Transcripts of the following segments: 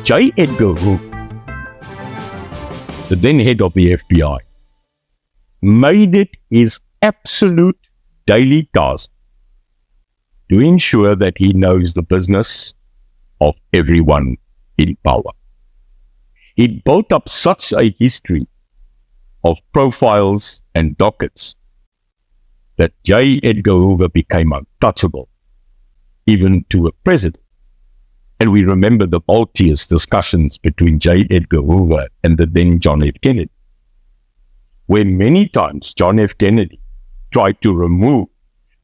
J. Edgar Hoover, the then head of the FBI, made it his absolute daily task to ensure that he knows the business of everyone in power. He built up such a history of profiles and dockets that J. Edgar Hoover became untouchable, even to a president. And we remember the multious discussions between J. Edgar Hoover and the then John F. Kennedy, where many times John F. Kennedy tried to remove,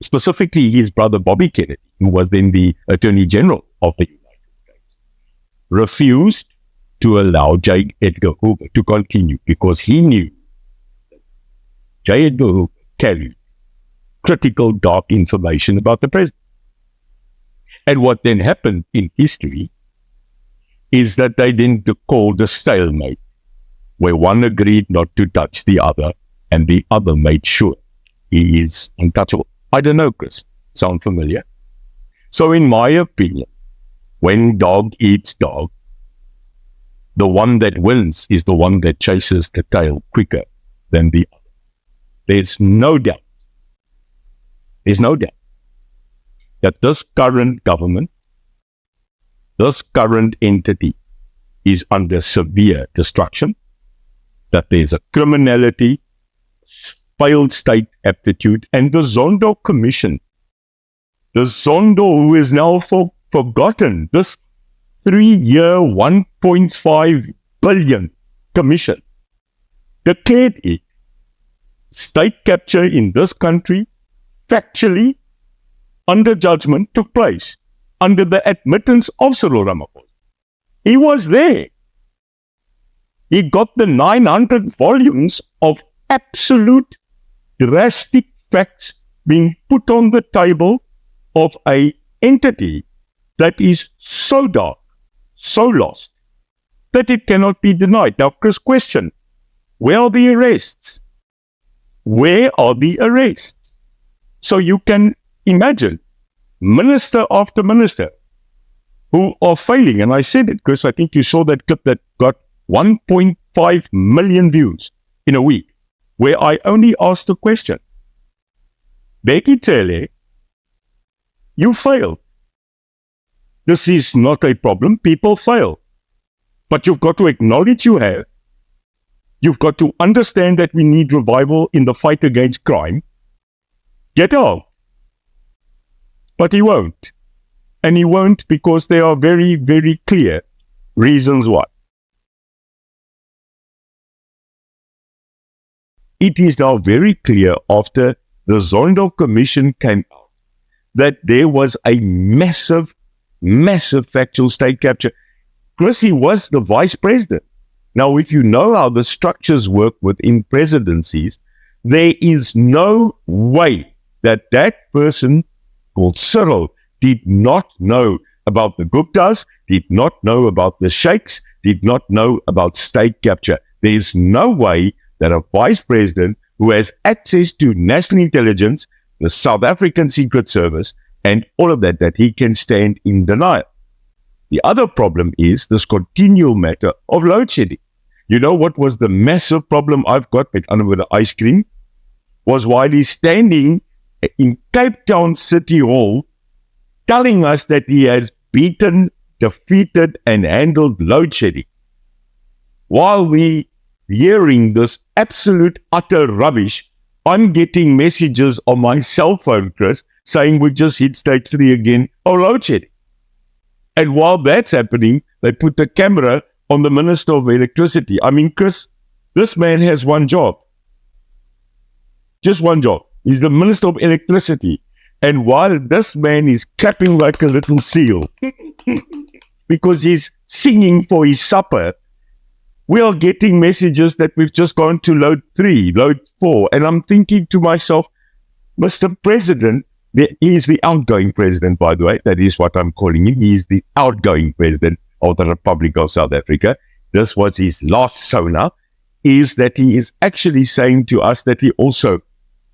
specifically his brother Bobby Kennedy, who was then the Attorney General of the United States, refused to allow J. Edgar Hoover to continue because he knew that J. Edgar Hoover carried critical dark information about the president. And what then happened in history is that they then called a stalemate, where one agreed not to touch the other, and the other made sure he is untouchable. I don't know, Chris. Sound familiar? So in my opinion, when dog eats dog, the one that wins is the one that chases the tail quicker than the other. There's no doubt that this current government, this current entity is under severe destruction, that there's a criminality, failed state aptitude, and the Zondo Commission, the Zondo who is now forgotten, this 3-year, 1.5 billion commission, declared it state capture in this country factually under judgment took place under the admittance of Cyril Ramaphosa. He was there. He got the 900 volumes of absolute drastic facts being put on the table of an entity that is so dark, so lost, that it cannot be denied. Now, Chris, question, where are the arrests? Where are the arrests? So you can imagine minister after minister who are failing. And I said it, Chris, I think you saw that clip that got 1.5 million views in a week, where I only asked a question. Becky Tele, you failed. This is not a problem. People fail. But you've got to acknowledge you have. You've got to understand that we need revival in the fight against crime. Get out. But he won't. And he won't because there are very, very clear reasons why. It is now very clear after the Zondo Commission came out that there was a massive factual state capture. Chris, he was the vice president. Now, if you know how the structures work within presidencies, there is no way that that person called Cyril did not know about the Guptas, did not know about the Sheikhs, did not know about state capture. There is no way that a vice president who has access to national intelligence, the South African Secret Service, and all of that he can stand in denial. The other problem is this continual matter of load shedding. You know what was the massive problem I've got with the ice cream? Was while he's standing in Cape Town City Hall telling us that he has beaten, defeated, and handled load shedding. While we hearing this absolute utter rubbish, I'm getting messages on my cell phone, Chris, saying we just hit stage 3 again of load shedding. And while that's happening, they put the camera on the Minister of Electricity. I mean, Chris, this man has one job. Just one job. He's the Minister of Electricity. And while this man is clapping like a little seal because he's singing for his supper, we are getting messages that we've just gone to load 3, load 4. And I'm thinking to myself, Mr. President, he is the outgoing president, by the way. That is what I'm calling him. He is the outgoing president of the Republic of South Africa. This was his last sona, is that he is actually saying to us that he also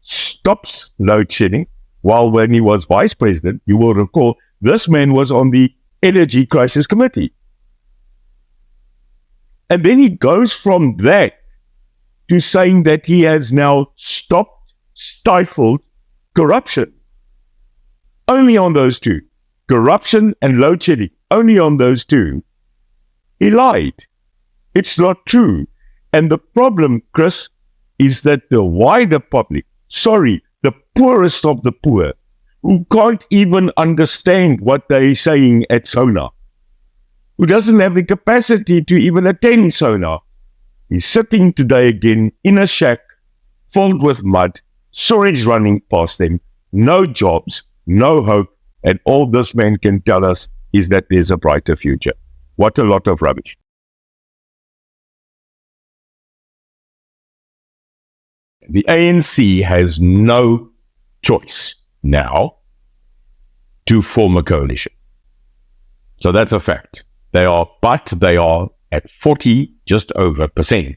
stops load shedding. While when he was vice president, you will recall, this man was on the Energy Crisis Committee. And then he goes from that to saying that he has now stifled corruption. Only on those two. Corruption and load shedding. Only on those two. He lied. It's not true. And the problem, Chris, is that the wider public, the poorest of the poor, who can't even understand what they're saying at Sonar, who doesn't have the capacity to even attend Sonar, is sitting today again in a shack filled with mud, sewage running past them, no jobs, no hope, and all this man can tell us is that there's a brighter future. What a lot of rubbish. The ANC has no choice now to form a coalition. So that's a fact. They are at 40, just over %,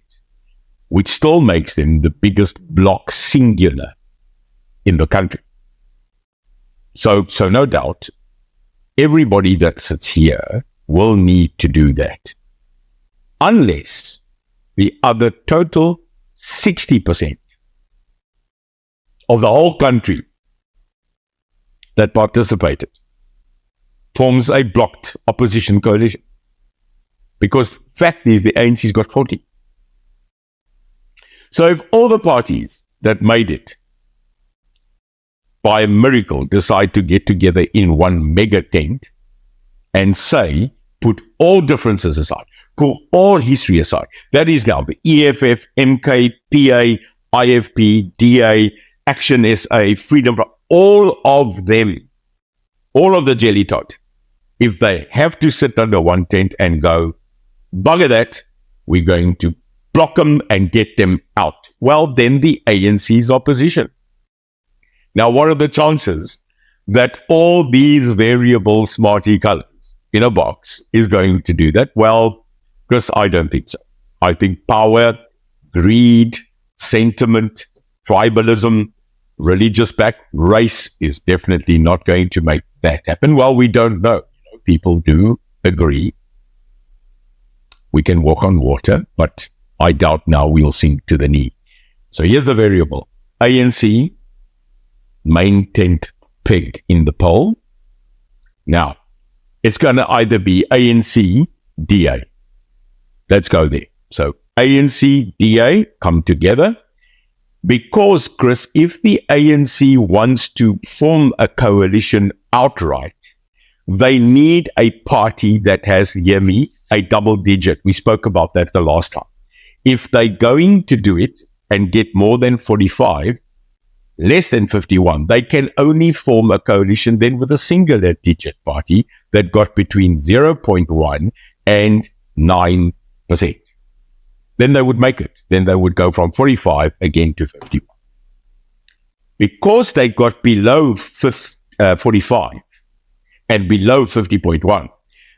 which still makes them the biggest bloc singular in the country. So no doubt, everybody that sits here will need to do that. Unless the other total 60% of the whole country that participated forms a blocked opposition coalition. Because fact is, the ANC's got 40. So if all the parties that made it by a miracle decide to get together in one mega tent and say, put all differences aside, put all history aside, that is now the EFF, MK, PA, IFP, DA, Action SA, Freedom, all of them, all of the jelly tot, if they have to sit under one tent and go, bugger that, we're going to block them and get them out. Well, then the ANC's opposition. Now, what are the chances that all these variable smarty colors in a box is going to do that? Well, Chris, I don't think so. I think power, greed, sentiment, tribalism, religious race is definitely not going to make that happen. Well, we don't know. People do agree we can walk on water, but I doubt now we'll sink to the knee. So here's the variable. ANC, main tent peg in the poll. Now, it's going to either be ANC, DA. Let's go there. So ANC, DA come together. Because, Chris, if the ANC wants to form a coalition outright, they need a party that has, hear me, a double digit. We spoke about that the last time. If they're going to do it and get more than 45, less than 51, they can only form a coalition then with a singular digit party that got between 0.1 and 9%. Then they would make it. Then they would go from 45 again to 51. Because they got below 45 and below 50.1,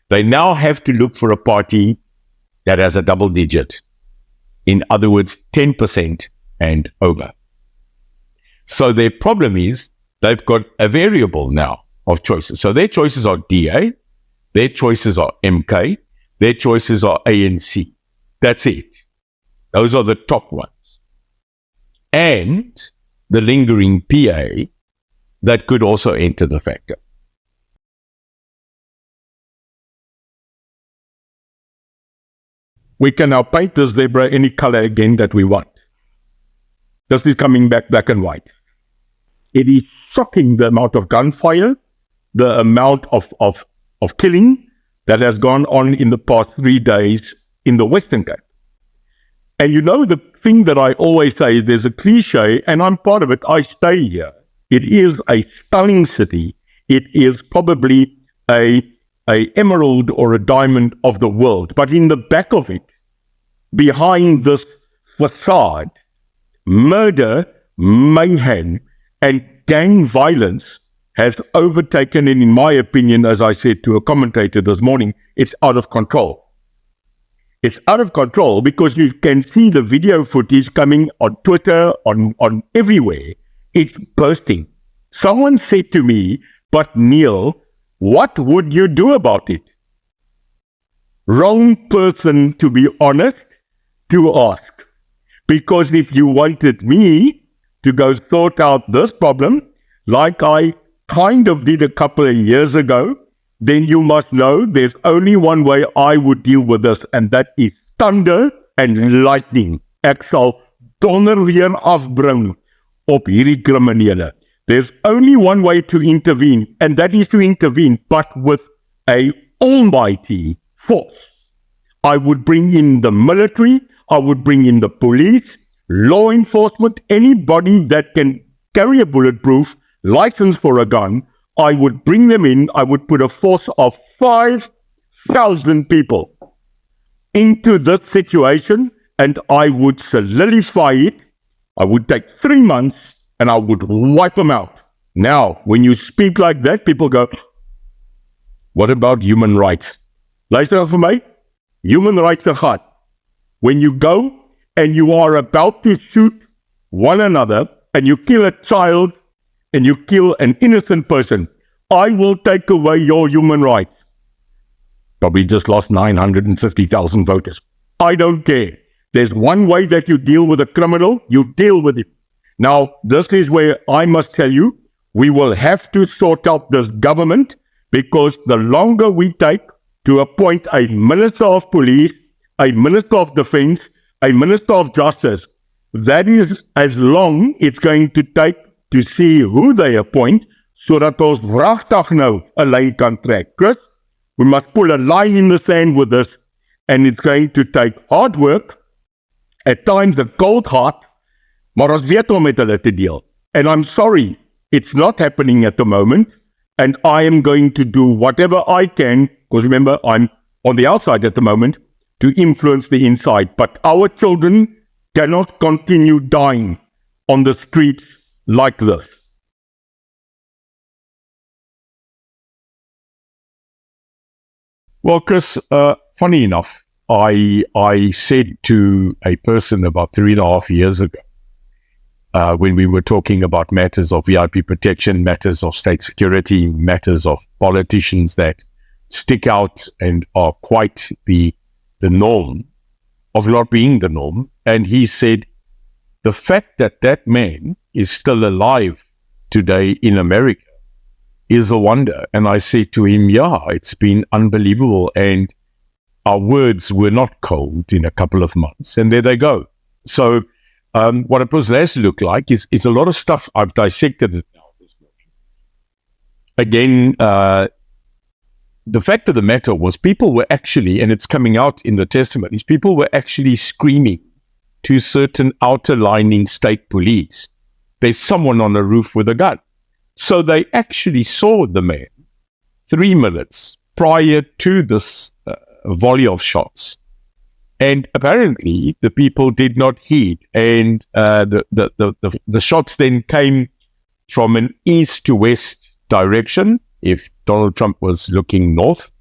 they now have to look for a party that has a double digit. In other words, 10% and over. So their problem is they've got a variable now of choices. So their choices are DA, their choices are MK, their choices are ANC. That's it. Those are the top ones. And the lingering PA that could also enter the factor. We can now paint this zebra any color again that we want. This is coming back black and white. It is shocking the amount of gunfire, the amount of killing that has gone on in the past 3 days in the Western Cape. And you know, the thing that I always say is there's a cliche, and I'm part of it. I stay here. It is a stunning city. It is probably a emerald or a diamond of the world. But in the back of it, behind this facade, murder, mayhem, and gang violence has overtaken, and in my opinion, as I said to a commentator this morning, it's out of control. It's out of control because you can see the video footage coming on Twitter, on everywhere. It's bursting. Someone said to me, but Neil, what would you do about it? wrong person, to be honest, to ask. Because if you wanted me to go sort out this problem, like I kind of did a couple of years ago, then you must know there's only one way I would deal with this, and that is thunder and lightning. Ek sal donder weer afbring op hierdie kriminele. There's only one way to intervene, and that is to intervene, but with a almighty force. I would bring in the military, I would bring in the police, law enforcement, anybody that can carry a bulletproof license for a gun. I would bring them in. I would put a force of 5,000 people into this situation, and I would solidify it. I would take 3 months and I would wipe them out. Now, when you speak like that, people go, what about human rights? Luister vir my, human rights are hard. When you go and you are about to shoot one another and you kill a child and you kill an innocent person, I will take away your human rights. Probably just lost 950,000 voters. I don't care. There's one way that you deal with a criminal, you deal with him. Now, this is where I must tell you, we will have to sort out this government, because the longer we take to appoint a Minister of Police, a Minister of Defense, a Minister of Justice, that is as long it's going to take to see who they appoint, so that ons wragtig nou 'n lyn kan trek. Chris, we must pull a line in the sand with this, and it's going to take hard work, at times a cold heart, maar ons weet om met hulle te deel. And I'm sorry, it's not happening at the moment, and I am going to do whatever I can, because remember, I'm on the outside at the moment, to influence the inside. But our children cannot continue dying on the streets like this. Well, Chris, funny enough, I said to a person about 3.5 years ago, when we were talking about matters of VIP protection, matters of state security, matters of politicians that stick out and are quite the norm of not being the norm. And he said, the fact that that man is still alive today in America is a wonder. And I said to him, yeah, it's been unbelievable. And our words were not cold in a couple of months. And there they go. So what it was last look like is a lot of stuff. I've dissected it now. Again, the fact of the matter was people were actually, and it's coming out in the testimonies, people were actually screaming to certain outer lining state police, there's someone on the roof with a gun. So they actually saw the man 3 minutes prior to this volley of shots. And apparently the people did not heed. And the shots then came from an east to west direction, if Donald Trump was looking north,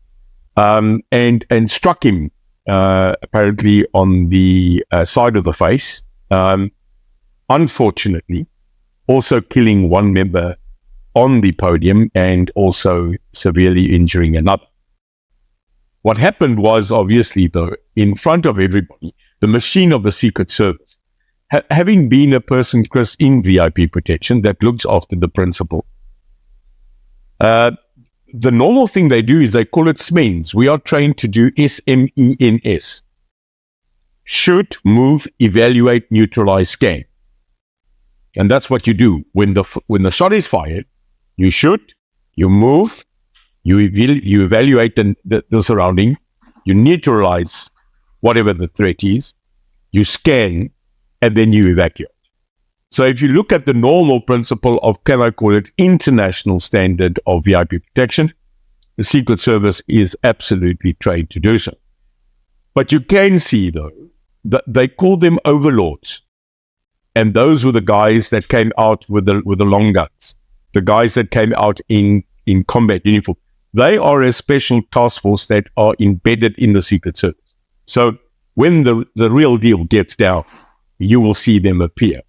and struck him apparently on the side of the face. Unfortunately, also killing one member on the podium and also severely injuring another. What happened was, obviously, though, in front of everybody, the machine of the Secret Service, having been a person, Chris, in VIP protection that looks after the principal, the normal thing they do is they call it SMENS. We are trained to do SMENS. Shoot, move, evaluate, neutralize, scan. And that's what you do. When the shot is fired, you shoot, you move, you evaluate the surrounding, you neutralize whatever the threat is, you scan, and then you evacuate. So if you look at the normal principle of, can I call it, international standard of VIP protection, the Secret Service is absolutely trained to do so. But you can see, though, that they call them overlords. And those were the guys that came out with the long guns, the guys that came out in combat uniform. They are a special task force that are embedded in the Secret Service. So when the real deal gets down, you will see them appear.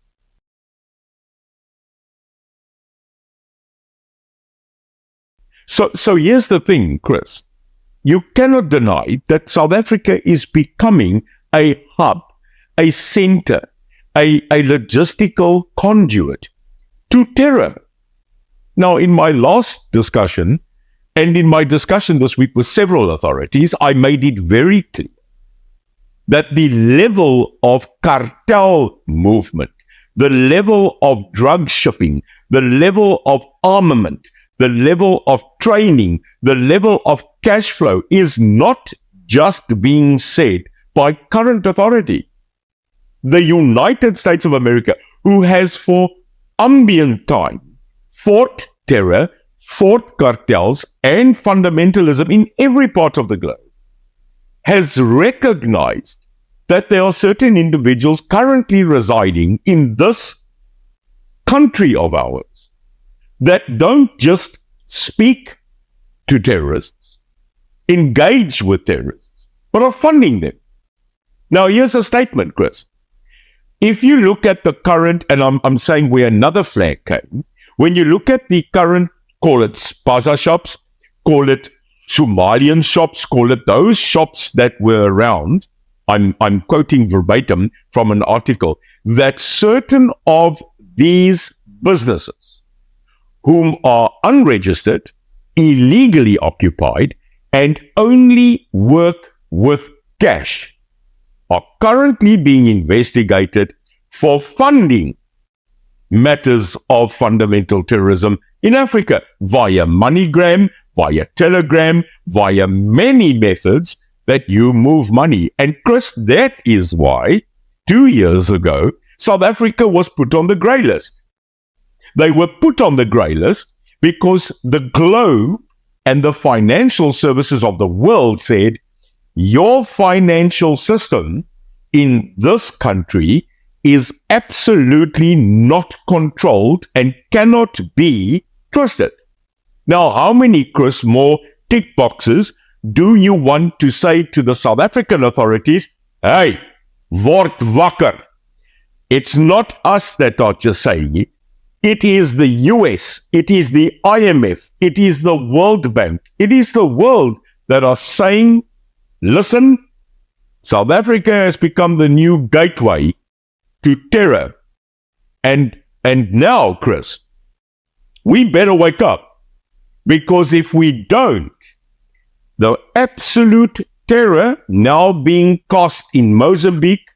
So here's the thing, Chris. you cannot deny that South Africa is becoming a hub, a center, a logistical conduit to terror. Now, in my last discussion, and in my discussion this week with several authorities, I made it very clear that the level of cartel movement, the level of drug shipping, the level of armament, the level of training, the level of cash flow is not just being said by current authority. The United States of America, who has for ambient time fought terror, fought cartels and fundamentalism in every part of the globe, has recognized that there are certain individuals currently residing in this country of ours that don't just speak to terrorists, engage with terrorists, but are funding them. Now, here's a statement, Chris. If you look at the current, and I'm saying where another flag came, when you look at the current, call it spaza shops, call it Somalian shops, call it those shops that were around, I'm quoting verbatim from an article, that certain of these businesses whom are unregistered, illegally occupied, and only work with cash are currently being investigated for funding matters of fundamental terrorism in Africa via MoneyGram, via Telegram, via many methods that you move money. And Chris, that is why 2 years ago, South Africa was put on the grey list. They were put on the grey list because the globe and the financial services of the world said, your financial system in this country is absolutely not controlled and cannot be trusted. Now, how many, Chris, more tick boxes do you want to say to the South African authorities? Hey, word wakker. It's not us that are just saying it. It is the US, it is the IMF, it is the World Bank, it is the world that are saying, listen, South Africa has become the new gateway to terror. And now, Chris, we better wake up, because if we don't, the absolute terror now being caused in Mozambique,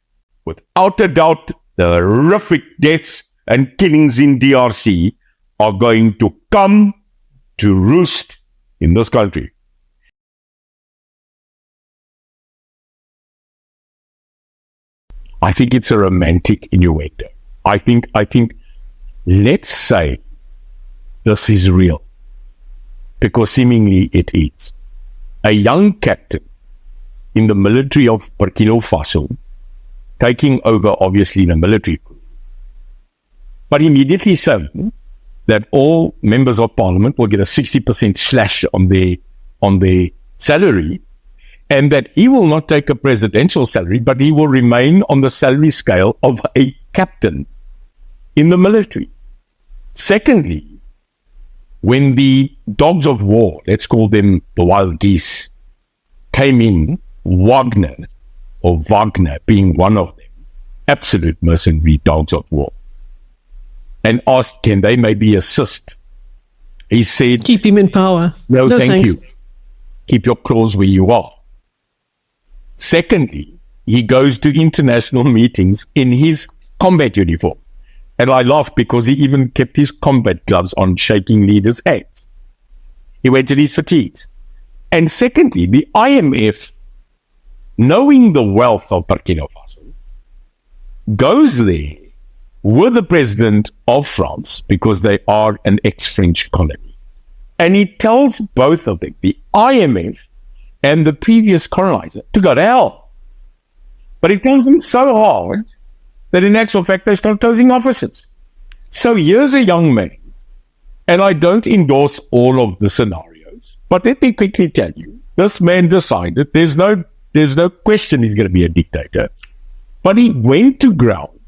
without a doubt, the horrific deaths and killings in DRC are going to come to roost in this country. I think it's a romantic innuendo. I think let's say this is real, because seemingly it is. A young captain in the military of Burkina Faso taking over, obviously, the military coup, but immediately saying that all members of parliament will get a 60% slash on their salary, and that he will not take a presidential salary, but he will remain on the salary scale of a captain in the military. Secondly, when the dogs of war, let's call them the wild geese, came in, Wagner being one of them, absolute mercenary dogs of war, and asked, can they maybe assist? He said, keep him in power. No, thank thanks. you. Keep your claws where you are. Secondly, he goes to international meetings in his combat uniform. And I laughed because he even kept his combat gloves on, shaking leaders' hands. He went in his fatigues. And secondly, the IMF, knowing the wealth of Burkina Faso, goes there with the president of France, because they are an ex-French colony. And he tells both of them, the IMF and the previous colonizer, to go to hell. But it comes them so hard that in actual fact they start closing offices. So here's a young man, and I don't endorse all of the scenarios, but let me quickly tell you, this man decided there's no question he's going to be a dictator. But he went to ground,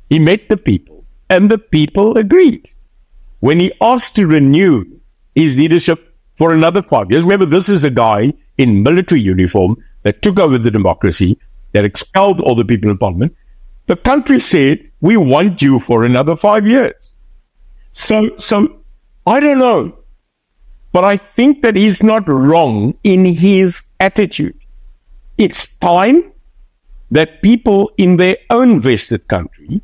he met the people, and the people agreed. When he asked to renew his leadership for another 5 years. Remember, this is a guy in military uniform that took over the democracy, that expelled all the people in parliament. The country said, we want you for another 5 years. So I don't know, but I think that he's not wrong in his attitude. It's time that people in their own vested country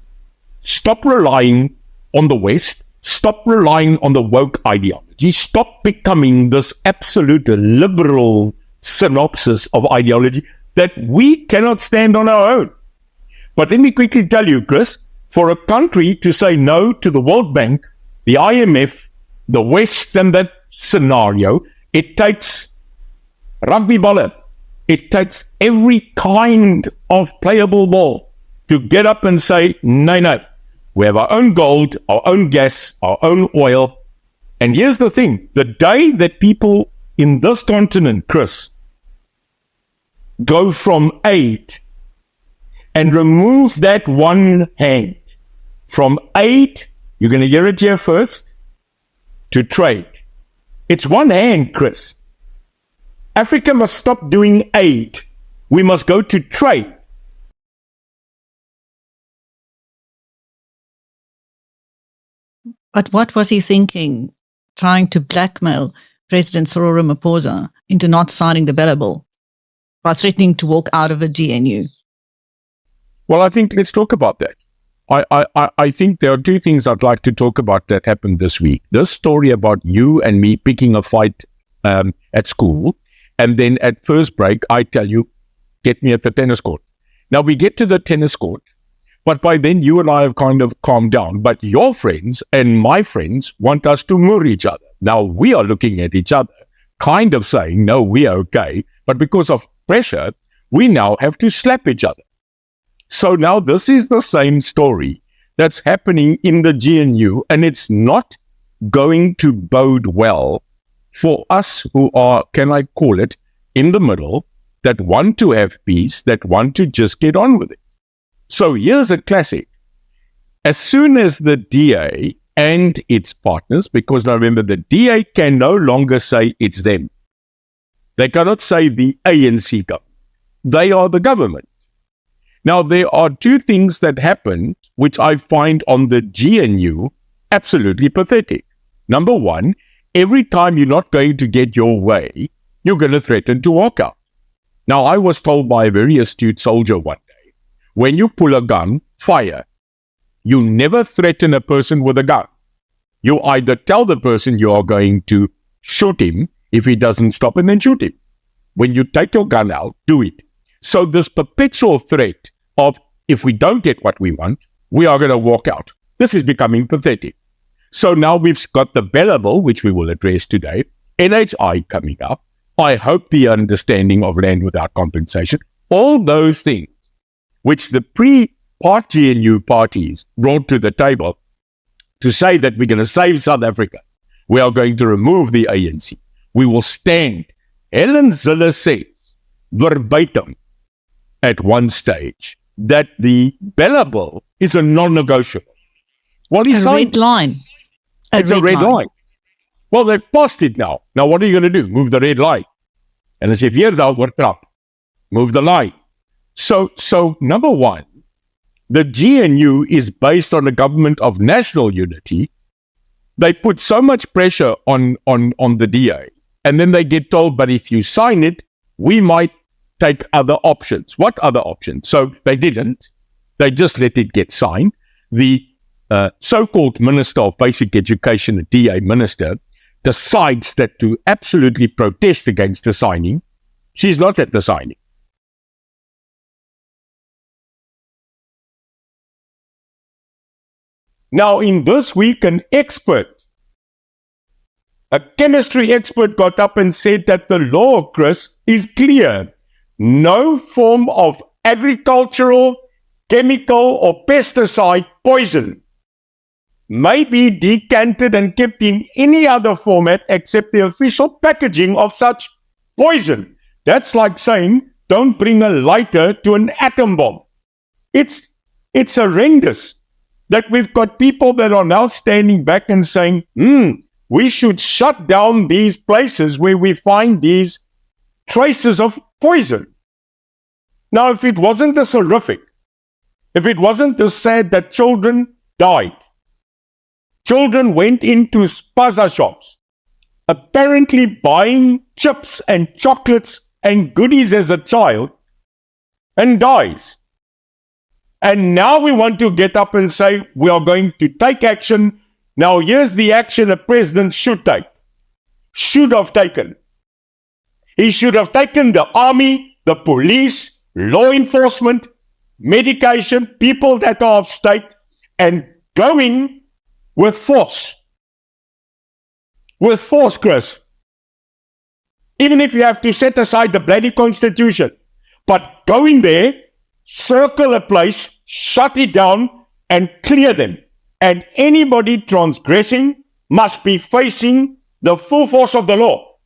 stop relying on the West, stop relying on the woke ideology, stop becoming this absolute liberal synopsis of ideology that we cannot stand on our own. But let me quickly tell you, Chris, for a country to say no to the World Bank, the IMF, the West and that scenario, it takes rugby baller. It takes every kind of playable ball to get up and say, no, we have our own gold, our own gas, our own oil. And here's the thing, the day that people in this continent, Chris, go from aid and remove that one hand from aid, you're going to hear it here first, to trade. It's one hand, Chris. Africa must stop doing aid. We must go to trade. But what was he thinking, trying to blackmail President Cyril Ramaphosa into not signing the Bella Bill by threatening to walk out of a GNU? Well, I think let's talk about that. I think there are two things I'd like to talk about that happened this week. This story about you and me picking a fight at school, and then at first break, I tell you, get me at the tennis court. Now, we get to the tennis court, but by then you and I have kind of calmed down. But your friends and my friends want us to murder each other. Now, we are looking at each other, kind of saying, no, we are okay. But because of pressure, we now have to slap each other. So now this is the same story that's happening in the GNU, and it's not going to bode well for us who are, can I call it, in the middle, that want to have peace, that want to just get on with it. So here's a classic. As soon as the DA and its partners, because now remember, the DA can no longer say it's them. They cannot say the ANC government. They are the government. Now, there are two things that happen which I find on the GNU absolutely pathetic. Number one, every time you're not going to get your way, you're going to threaten to walk out. Now, I was told by a very astute soldier one day, when you pull a gun, fire. You never threaten a person with a gun. You either tell the person you are going to shoot him if he doesn't stop, and then shoot him. When you take your gun out, do it. So this perpetual threat of, if we don't get what we want, we are going to walk out. This is becoming pathetic. So now we've got the Bella Bill, which we will address today, NHI coming up. I hope the understanding of land without compensation, all those things which the pre-part GNU parties brought to the table to say that we're going to save South Africa. We are going to remove the ANC. We will stand. Helen Zille says verbatim at one stage that the Bella Bill is a non-negotiable. Well, a red line. It's a red line. Well, they've passed it now. Now, what are you going to do? Move the red line. And as if here thou were trapped. Move the line. So number one, the GNU is based on a government of national unity. They put so much pressure on the DA. And then they get told, but if you sign it, we might take other options. What other options? So they didn't. They just let it get signed. The so-called Minister of Basic Education, the DA minister, decides that to absolutely protest against the signing. She's not at the signing. Now, in this week, a chemistry expert got up and said that the law, Chris, is clear. No form of agricultural, chemical, or pesticide poison may be decanted and kept in any other format except the official packaging of such poison. That's like saying, don't bring a lighter to an atom bomb. It's horrendous that we've got people that are now standing back and saying, we should shut down these places where we find these traces of poison. Now, if it wasn't this horrific, if it wasn't this sad that children died, children went into spaza shops, apparently buying chips and chocolates and goodies as a child, and dies. And now we want to get up and say, we are going to take action. Now, here's the action a president should take. Should have taken. He should have taken the army, the police, law enforcement, medication, people that are of state, and going with force. With force, Chris. Even if you have to set aside the bloody constitution. But go in there, circle a place, shut it down, and clear them. And anybody transgressing must be facing the full force of the law.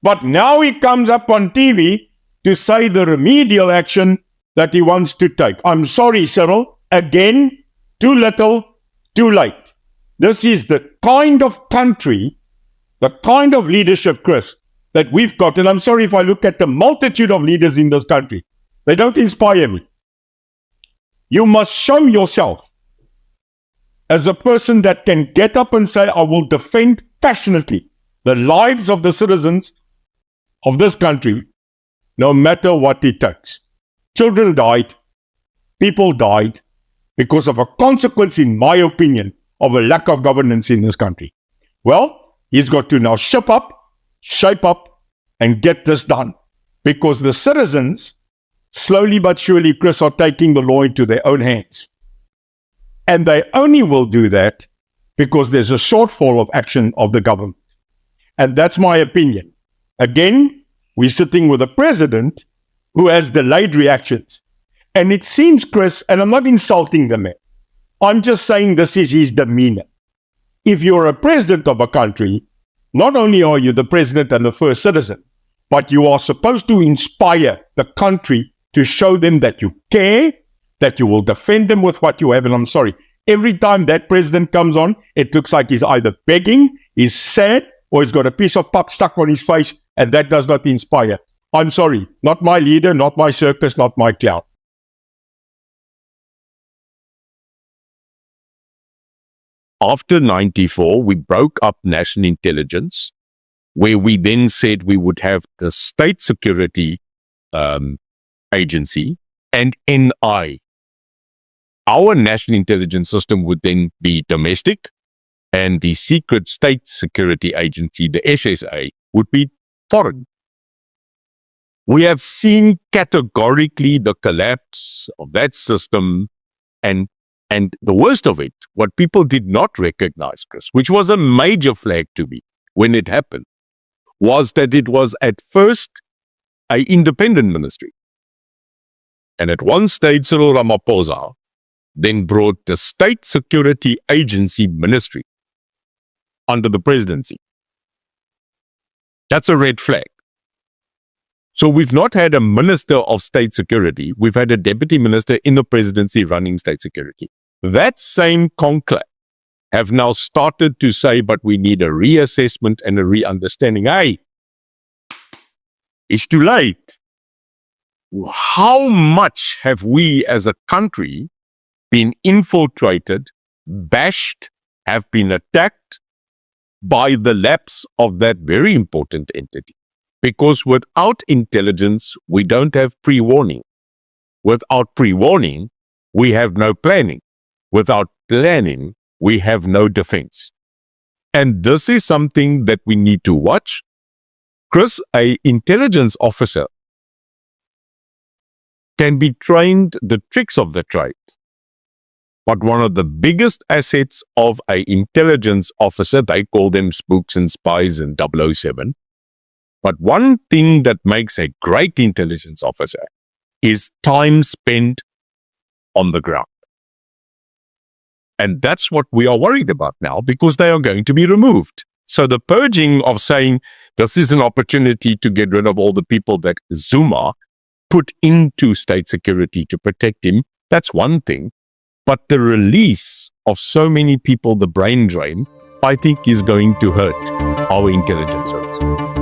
But now he comes up on TV to say the remedial action that he wants to take. I'm sorry, Cyril. Again, too little, too late. This is the kind of country, the kind of leadership, Chris, that we've got. And I'm sorry if I look at the multitude of leaders in this country. They don't inspire me. You must show yourself as a person that can get up and say, I will defend passionately the lives of the citizens of this country, no matter what it takes. Children died, people died because of a consequence, in my opinion, of a lack of governance in this country. Well, he's got to now shape up, and get this done. Because the citizens, slowly but surely, Chris, are taking the law into their own hands. And they only will do that because there's a shortfall of action of the government. And that's my opinion. Again, we're sitting with a president who has delayed reactions. And it seems, Chris, and I'm not insulting the man, I'm just saying this is his demeanor. If you're a president of a country, not only are you the president and the first citizen, but you are supposed to inspire the country to show them that you care, that you will defend them with what you have. And I'm sorry, every time that president comes on, it looks like he's either begging, he's sad, or he's got a piece of pup stuck on his face, and that does not inspire. I'm sorry, not my leader, not my circus, not my clown. After 94, we broke up national intelligence, where we then said we would have the state security agency and NI. Our national intelligence system would then be domestic, and the secret state security agency, the SSA, would be foreign. We have seen categorically the collapse of that system, and the worst of it, what people did not recognize, Chris, which was a major flag to me when it happened, was that it was at first an independent ministry. And at one stage, Cyril Ramaphosa then brought the State Security Agency Ministry under the presidency. That's a red flag. So we've not had a minister of state security. We've had a deputy minister in the presidency running state security. That same conclave have now started to say, but we need a reassessment and a re-understanding. Hey, it's too late. How much have we as a country been infiltrated, bashed, have been attacked by the lapse of that very important entity? Because without intelligence, we don't have pre-warning. Without pre-warning, we have no planning. Without planning, we have no defense. And this is something that we need to watch. Chris, an intelligence officer can be trained the tricks of the trade. But one of the biggest assets of an intelligence officer, they call them spooks and spies and 007. But one thing that makes a great intelligence officer is time spent on the ground. And that's what we are worried about now, because they are going to be removed. So the purging of saying this is an opportunity to get rid of all the people that Zuma put into state security to protect him, that's one thing. But the release of so many people, the brain drain, I think is going to hurt our intelligence service.